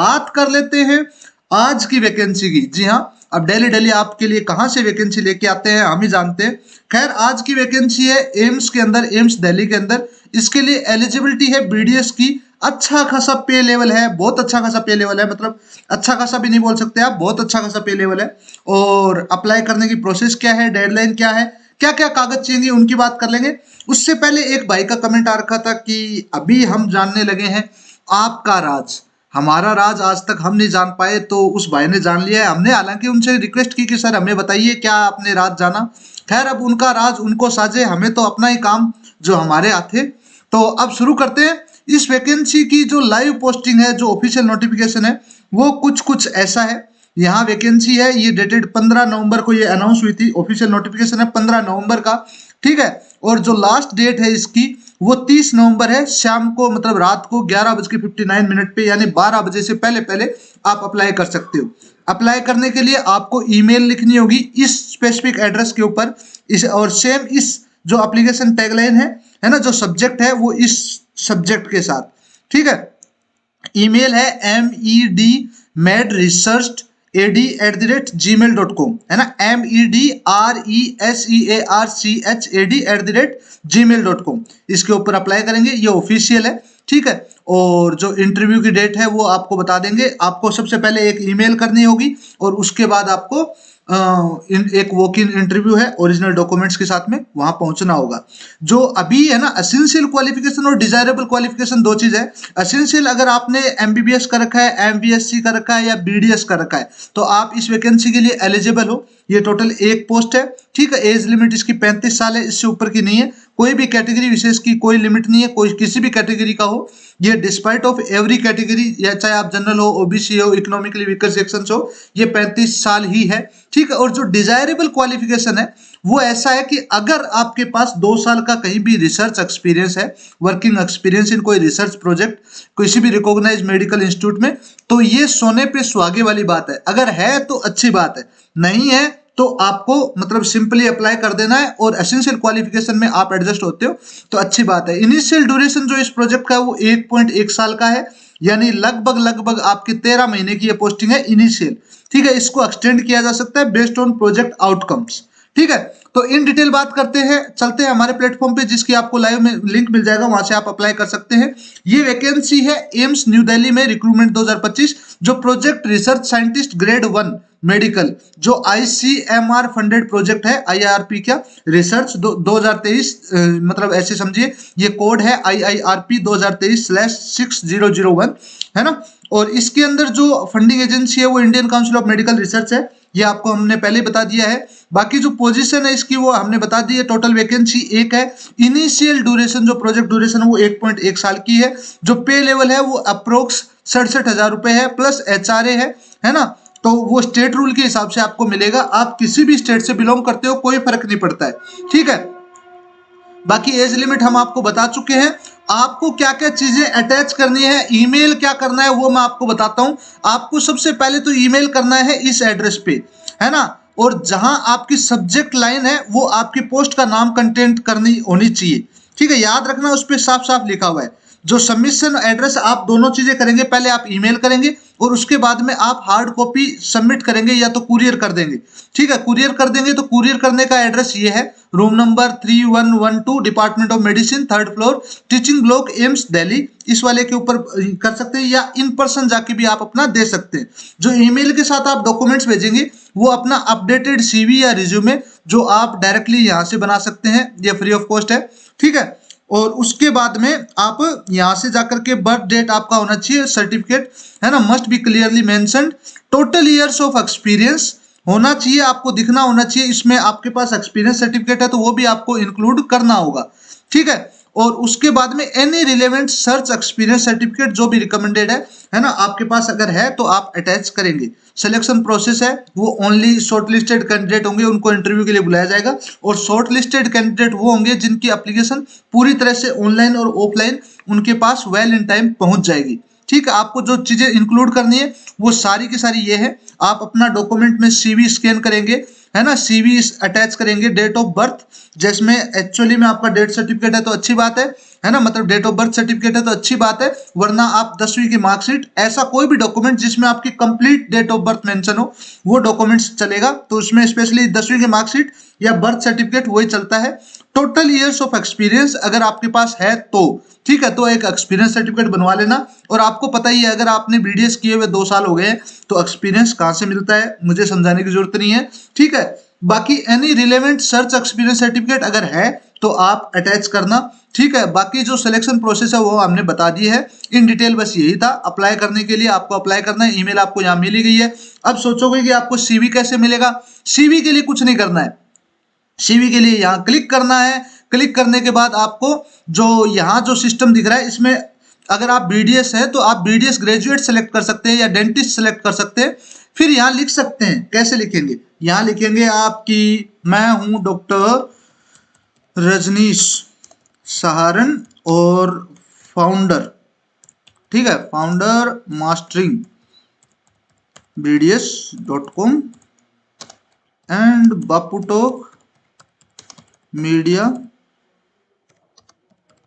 बात कर लेते हैं आज की वैकेंसी की। जी हाँ, अब डेली डेली आपके लिए कहां से वैकेंसी लेके आते हैं हम ही जानते हैं। खैर, आज की वैकेंसी है एम्स के अंदर, एम्स दिल्ली के अंदर। इसके लिए एलिजिबिलिटी है बीडीएस की। अच्छा खासा पे लेवल है, बहुत अच्छा खासा पे लेवल है, मतलब अच्छा खासा भी नहीं बोल सकते आप, बहुत अच्छा खासा पे लेवल है। और अप्लाई करने की प्रोसेस क्या है, डेडलाइन क्या है, क्या क्या कागज चाहिए, उनकी बात कर लेंगे। उससे पहले एक भाई का कमेंट आ रखा था कि अभी हम जानने लगे हैं आपका राज, हमारा राज आज तक हम नहीं जान पाए, तो उस भाई ने जान लिया है। हमने हालांकि उनसे रिक्वेस्ट की कि सर हमें बताइए क्या आपने राज जाना। खैर, अब उनका राज उनको साझे, हमें तो अपना ही काम जो हमारे हाथे। तो अब शुरू करते हैं। इस वैकेंसी की जो लाइव पोस्टिंग है, जो ऑफिशियल नोटिफिकेशन है, वो कुछ कुछ ऐसा है। यहाँ वैकेंसी है, ये डेटेड 15 नवंबर को ये अनाउंस हुई थी, ऑफिशियल नोटिफिकेशन है 15 नवंबर का, ठीक है। और जो लास्ट डेट है इसकी वो 30 नवंबर है, शाम को मतलब रात को 11:59 पे, यानी 12 बजे से पहले पहले आप अप्लाई कर सकते हो। अप्लाई करने के लिए आपको ईमेल लिखनी होगी इस स्पेसिफिक एड्रेस के ऊपर, इस और सेम इस जो एप्लीकेशन टैगलाइन है ना, जो सब्जेक्ट है वो इस सब्जेक्ट के साथ, ठीक है। ईमेल है medresearchad@gmail.com, है ना, medresearchad@gmail.com। इसके ऊपर अप्लाई करेंगे, ये ऑफिशियल है, ठीक है। और जो इंटरव्यू की डेट है वो आपको बता देंगे। आपको सबसे पहले एक ईमेल करनी होगी और उसके बाद आपको एक वॉक इन इंटरव्यू है, ओरिजिनल डॉक्यूमेंट्स के साथ में वहां पहुंचना होगा। जो अभी है ना, एसेंशियल क्वालिफिकेशन और डिजायरेबल क्वालिफिकेशन दो चीज है। एसेंशियल अगर आपने एमबीबीएस कर रखा है, एमबीएससी कर रखा है या बीडीएस कर रखा है, तो आप इस वैकेंसी के लिए एलिजिबल हो। ये टोटल एक पोस्ट है, ठीक है। एज लिमिट इसकी 35 साल है, इससे ऊपर की नहीं है। कोई भी कैटेगरी विशेष की कोई लिमिट नहीं है, कोई किसी भी कैटेगरी का हो। ये डिस्पाइट ऑफ एवरी कैटेगरी, या चाहे आप जनरल हो, ओबीसी हो, इकोनॉमिकली वीकर सेक्शन हो, ये 35 साल ही है, ठीक है। और जो डिजायरेबल क्वालिफिकेशन है वो ऐसा है कि अगर आपके पास 2 साल का कहीं भी रिसर्च एक्सपीरियंस है, वर्किंग एक्सपीरियंस इन कोई रिसर्च प्रोजेक्ट किसी भी रिकॉग्नाइज्ड मेडिकल इंस्टीट्यूट में, तो ये सोने पे सुहागे वाली बात है। अगर है तो अच्छी बात है, नहीं है तो आपको मतलब सिंपली अप्लाई कर देना है। और एसेंशियल क्वालिफिकेशन में आप एडजस्ट होते हो तो अच्छी बात है। इनिशियल ड्यूरेशन जो इस प्रोजेक्ट का है वो 1.1 साल का है, यानी लगभग लगभग आपकी 13 महीने की ये पोस्टिंग है इनिशियल, ठीक है। इसको एक्सटेंड किया जा सकता है बेस्ड ऑन प्रोजेक्ट आउटकम्स, ठीक है। तो इन डिटेल बात करते हैं, चलते हैं हमारे प्लेटफॉर्म पे, जिसकी आपको लाइव में लिंक मिल जाएगा, वहां से आप अप्लाई कर सकते हैं। ये वैकेंसी है एम्स न्यू दिल्ली में, रिक्रूटमेंट 2025, जो project research scientist grade 1 medical, जो आईसीएमआर फंडेड प्रोजेक्ट है, आईआरपी का रिसर्च 2023, मतलब ऐसे समझिए ये कोड है IIRP 2023/6001, है ना। और इसके अंदर जो फंडिंग एजेंसी है वो Indian council of medical research है, ये आपको हमने पहले ही बता दिया है। बाकी जो पोजीशन है इसकी वो हमने बता दी है। टोटल वैकेंसी एक है। इनिशियल ड्यूरेशन जो प्रोजेक्ट ड्यूरेशन है वो 1.1 साल की है। जो पे लेवल है वो अप्रोक्स 67,000 रुपए है, प्लस HRA है ना। तो वो स्टेट रूल के हिसाब से आपको मिलेगा। आप किसी भी स्टेट से बिलोंग करते हो, कोई फर्क नहीं पड़ता है, ठीक है। बाकी एज लिमिट हम आपको बता चुके हैं। आपको क्या क्या चीजें अटैच करनी है, ईमेल क्या करना है, वो मैं आपको बताता हूं। आपको सबसे पहले तो ईमेल करना है इस एड्रेस पे, है ना। और जहां आपकी सब्जेक्ट लाइन है वो आपकी पोस्ट का नाम कंटेंट करनी होनी चाहिए, ठीक है। याद रखना उस पर साफ साफ लिखा हुआ है। जो सबमिशन एड्रेस, आप दोनों चीजें करेंगे, पहले आप ईमेल करेंगे और उसके बाद में आप हार्ड कॉपी सबमिट करेंगे या तो कुरियर कर देंगे, ठीक है। कुरियर कर देंगे तो कुरियर करने का एड्रेस ये है, room number 3112, department of medicine, 3rd floor, teaching block, AIIMS Delhi. इस वाले के ऊपर कर सकते हैं या इन पर्सन जाके भी आप अपना दे सकते हैं। जो ईमेल के साथ आप डॉक्यूमेंट्स भेजेंगे वो अपना अपडेटेड CV या रिज्यूमे, जो आप डायरेक्टली यहाँ से बना सकते हैं, ये फ्री ऑफ कॉस्ट है, ठीक है। और उसके बाद में आप यहां से जाकर के बर्थ डेट आपका होना चाहिए, सर्टिफिकेट, है ना, must be clearly mentioned. Total years of experience होना चाहिए, आपको दिखना होना चाहिए। इसमें आपके पास एक्सपीरियंस सर्टिफिकेट है तो वो भी आपको इंक्लूड करना होगा, ठीक है। और उसके बाद में any relevant search experience certificate जो भी रिकमेंडेड है ना, आपके पास अगर है तो आप अटैच करेंगे। सिलेक्शन प्रोसेस है वो ओनली शॉर्टलिस्टेड कैंडिडेट होंगे, उनको इंटरव्यू के लिए बुलाया जाएगा। और शॉर्टलिस्टेड कैंडिडेट वो होंगे जिनकी एप्लीकेशन पूरी तरह से ऑनलाइन और ऑफलाइन उनके पास वेल इन टाइम पहुंच जाएगी, ठीक है। आपको जो चीजें इंक्लूड करनी है वो सारी की सारी ये है। आप अपना डॉक्यूमेंट में CV स्कैन करेंगे, है ना, CV अटैच करेंगे, डेट ऑफ बर्थ जिसमें एक्चुअली में आपका डेथ सर्टिफिकेट है तो अच्छी बात है। है ना, मतलब डेट ऑफ बर्थ सर्टिफिकेट है तो अच्छी बात है, वरना आप 10वीं की मार्कशीट, ऐसा कोई भी डॉक्यूमेंट जिसमें आपकी complete date of birth mention हो वो डॉक्यूमेंट्स चलेगा। तो उसमें स्पेशली 10वीं की मार्कशीट या बर्थ सर्टिफिकेट वही चलता है। टोटल ईयर्स ऑफ एक्सपीरियंस अगर आपके पास है तो ठीक है, तो एक एक्सपीरियंस सर्टिफिकेट बनवा लेना। और आपको पता ही है अगर आपने बीडीएस किए हुए 2 साल हो गए तो एक्सपीरियंस कहाँ से मिलता है, मुझे समझाने की जरूरत नहीं है, ठीक है। बाकी any relevant search experience certificate अगर है तो आप अटैच करना, ठीक है। बाकी जो सिलेक्शन प्रोसेस है वो हमने बता दी है इन डिटेल, बस यही था। अप्लाई करने के लिए आपको अप्लाई करना है, ईमेल आपको यहाँ मिली गई है। अब सोचोगे कि आपको सीवी कैसे मिलेगा, सीवी के लिए कुछ नहीं करना है। सीवी के लिए यहाँ क्लिक करना है, क्लिक करने के बाद आपको जो यहाँ जो सिस्टम दिख रहा है इसमें अगर आप बीडीएस है तो आप बीडीएस ग्रेजुएट सेलेक्ट कर सकते हैं या डेंटिस्ट सेलेक्ट कर सकते हैं। फिर यहाँ लिख सकते हैं, कैसे लिखेंगे, यहाँ लिखेंगे आपकी मैं हूं डॉक्टर रजनीश सहारण और फाउंडर, ठीक है, founder mastering bds.com and BapuTalk media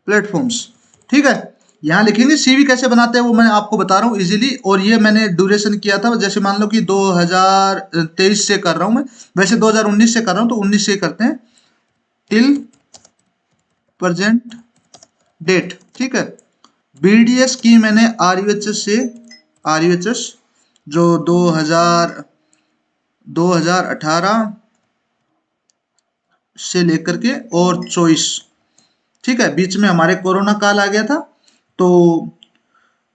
platforms, ठीक है। यहाँ लिखेंगे। सीवी कैसे बनाते हैं वो मैं आपको बता रहा हूँ इजीली, और ये मैंने ड्यूरेशन किया था, जैसे मान लो कि 2023 से कर रहा हूँ मैं, वैसे 2019 से कर रहा हूँ तो 19 से करते हैं, टिल प्रेजेंट डेट, ठीक है। बीडीएस की मैंने आरयूएचएस से, आरयूएचएस जो 2018 से लेकर के और 24, ठीक है, बीच में हमारे कोरोना काल आ गया था, तो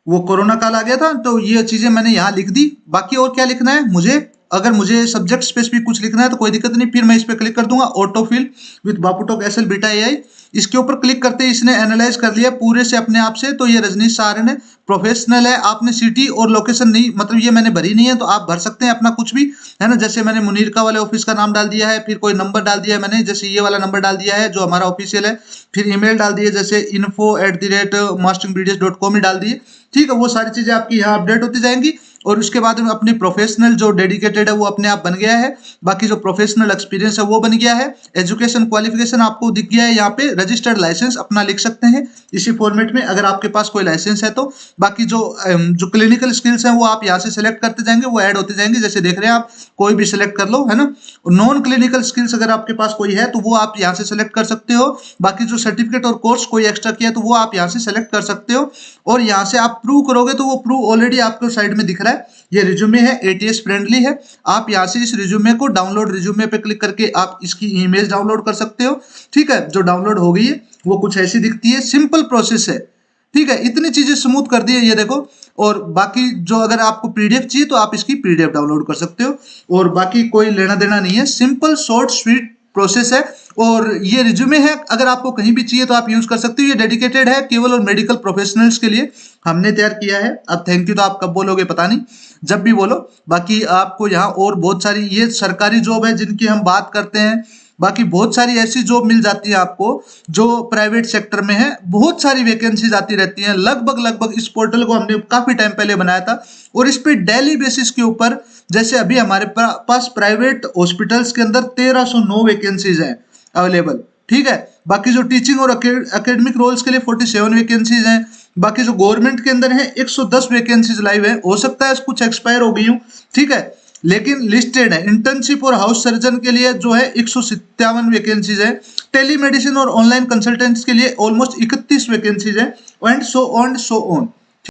वो कोरोना काल आ गया था तो ये चीजें मैंने यहाँ लिख दी। बाकी और क्या लिखना है मुझे, अगर मुझे सब्जेक्ट स्पेसिफिक कुछ लिखना है तो कोई दिक्कत नहीं, फिर मैं इस पर क्लिक कर दूंगा, autofill with BapuTalk SL beta AI. इसके ऊपर क्लिक करते ही इसने एनालाइज कर लिया पूरे से अपने आप से। तो ये रजनीश सहारण है, प्रोफेशनल है, आपने सिटी और लोकेशन नहीं, मतलब ये मैंने भरी नहीं है, तो आप भर सकते हैं अपना कुछ भी, है ना। जैसे मैंने मुनीरका वाले ऑफिस का नाम डाल दिया है, फिर कोई नंबर डाल दिया है मैंने, जैसे ये वाला नंबर डाल दिया है जो हमारा ऑफिशियल है, फिर ईमेल डाल दिए जैसे info@masteringBDS.com ही डाल दिए, ठीक है। वो सारी चीजें आपकी यहाँ अपडेट होती जाएंगी और उसके बाद में अपनी प्रोफेशनल जो डेडिकेटेड है वो अपने आप बन गया है। बाकी जो प्रोफेशनल एक्सपीरियंस है वो बन गया है। एजुकेशन क्वालिफिकेशन आपको दिख गया है यहाँ पे, रजिस्टर्ड लाइसेंस अपना लिख सकते हैं इसी फॉर्मेट में अगर आपके पास कोई लाइसेंस है तो। बाकी जो क्लिनिकल स्किल्स हैं वो आप यहाँ से सिलेक्ट करते जाएंगे, वो ऐड होते जाएंगे, जैसे देख रहे हैं आप, कोई भी सिलेक्ट कर लो, है ना। नॉन क्लिनिकल स्किल्स अगर आपके पास कोई है तो वो आप यहाँ से सिलेक्ट कर सकते हो। बाकी जो सर्टिफिकेट और कोर्स कोई एक्स्ट्रा किया तो वो आप यहाँ से सिलेक्ट कर सकते हो, और यहाँ से आप प्रूव करोगे तो वो प्रूव ऑलरेडी आपको साइड में दिख रहा है। ये रिज्यूमे है, एटीएस फ्रेंडली है। आप यहाँ से इस रिज्यूमे को डाउनलोड रिज्यूमे पे क्लिक करके आप इसकी इमेज डाउनलोड कर सकते हो, ठीक है। जो डाउनलोड हो गई है वो कुछ ऐसी दिखती है, सिंपल प्रोसेस है, ठीक है। इतनी चीजें स्मूथ कर दी है ये देखो। और बाकी जो अगर आपको पीडीएफ चाहिए तो आप इसकी पीडीएफ डाउनलोड कर सकते हो, और बाकी कोई लेना देना नहीं है, सिंपल शॉर्ट स्वीट प्रोसेस है। और ये रिज्यूमे है, अगर आपको कहीं भी चाहिए तो आप यूज कर सकते हो। ये डेडिकेटेड है केवल और मेडिकल प्रोफेशनल्स के लिए हमने तैयार किया है। अब थैंक यू तो आप कब बोलोगे पता नहीं, जब भी बोलो। बाकी आपको यहाँ और बहुत सारी ये सरकारी जॉब है जिनकी हम बात करते हैं, बाकी बहुत सारी ऐसी जॉब मिल जाती है आपको जो प्राइवेट सेक्टर में है, बहुत सारी वैकेंसीज आती रहती हैं। लगभग इस पोर्टल को हमने काफी टाइम पहले बनाया था और इस पे डेली बेसिस के ऊपर, जैसे अभी हमारे पास प्राइवेट हॉस्पिटल्स के अंदर 1309 वैकेंसीज हैं अवेलेबल, ठीक है। बाकी जो टीचिंग और एकेडमिक रोल्स के लिए 47 वैकेंसीज हैं। बाकी जो गवर्नमेंट के अंदर है 110 वैकेंसीज लाइव है, हो सकता है कुछ एक्सपायर हो गई हूँ, ठीक है, लेकिन लिस्टेड है। इंटर्नशिप और हाउस सर्जन के लिए जो है 157 वैकेंसीज है। टेलीमेडिसिन और ऑनलाइन कंसल्टेंट्स के लिए ऑलमोस्ट 31 वैकेंसीज है, एंड सो ऑन।